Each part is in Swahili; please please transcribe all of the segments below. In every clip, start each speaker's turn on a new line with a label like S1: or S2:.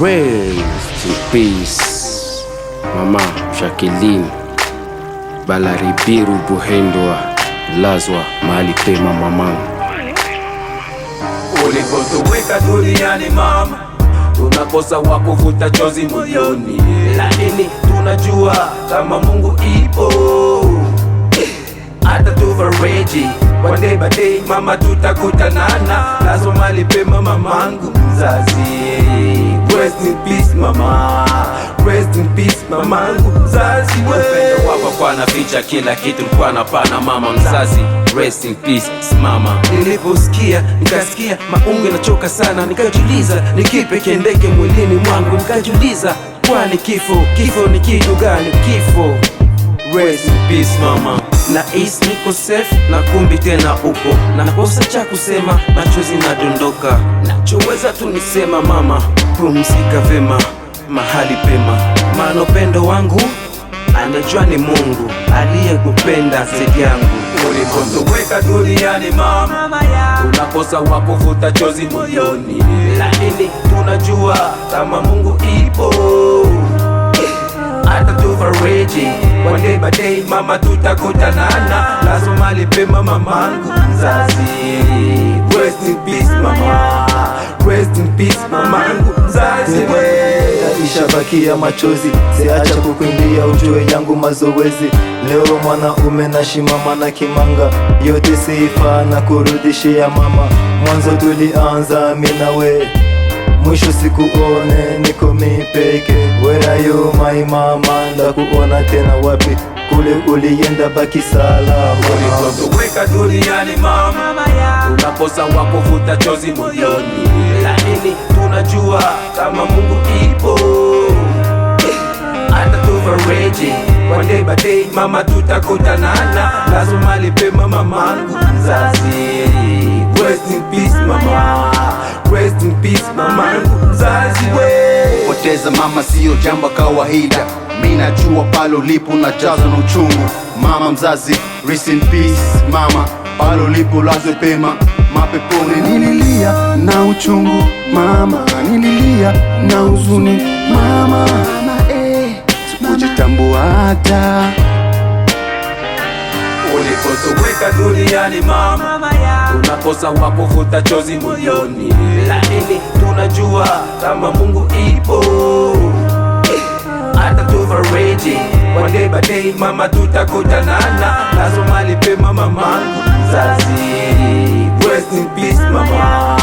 S1: Rest in peace Mama Jacqueline Balaribiru Buhendwa, lazwa mahali pema mamangu.
S2: Ulipotoweka duniani mama, tunakosa wakuvuta chozi moyoni, lakini tunajua kama Mungu ipo hata tufariji. One day by day mama tutakutanana, lazwa mahali pema mamangu mzazi. Rest in peace mama, rest in peace mamangu mzazi. Upendo wako kwa naficha kila kitu, kwa napana mama mzazi. Rest in peace mama. Niliposikia nikasikia maungu nachoka sana, nikajiuliza ni kipi kiendeke mwilini mwangu, nikajiuliza kwani kifo ni kitu gani? Kifo. Rest in peace mama. Nahisi niko safe na kumbi tena upo, nakosa cha kusema, machozi nadondoka. Nachoweza tu nisema mama, pumzika vema mahali pema, maana upendo wangu anajua ni Mungu aliyekupenda zaidi yangu. Ulipotoweka duniani mama, tunakosa wakuvuta chozi moyoni, lakini tunajua kama Mungu ipo hata tufariji. One day by day mama tutakutanana, lazwa mahali pema mamangu mzazi. Rest in peace mama, rest in peace mamangu mzazi.
S3: Ishabakia machozi, siacha kukimbia ujue yangu mazoezi. Leo mwanaume nashimama na kimanga, yote sifa na kurudishia mama. Mwanzo tulianza mimi na we, mwisho sikuone niko mimi peke. Where are you my mama, ndakuona tena wapi? Kule ulienda baki salama.
S2: Ulipotoweka duniani mama, tunakosa wakuvuta chozi moyoni, lakini tunajua kama Mungu ipo hata tufariji. One day by day mama tutakutanana, lazwa mahali pema mamangu mzazi. Rest in peace mama, rest in peace mamangu mzazi.
S4: Poteza mama siyo jambo kawaida, mimi najua pale ulipo najaza na uchungu. Mama mzazi, rest in peace mama, pale ulipo lazwe pema mapeponi. Nililia na uchungu mama, nililia na huzuni mama, sikujitambua hata.
S2: Ulipotoweka duniani mama, tunakosa wakuvuta chozi moyoni, lakini tunajua kama Mungu ipo hata tufariji. One day by day mama tutakutanana, lazwa mahali pema mamangu mzazi. Rest in peace mama,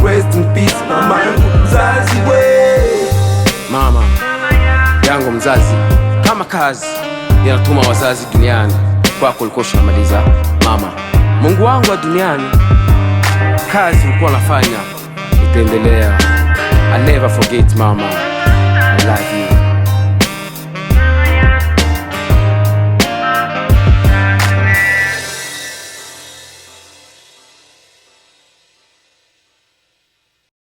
S2: rest in peace mamangu mzazi.
S1: Mama yangu mzazi, kama kazi yanatuma wazazi duniani, kwako ulikuwa unamaliza mama. Mungu wangu wa duniani, kazi ulikuwa unafanya itaendelea. I never forget mama, I love you.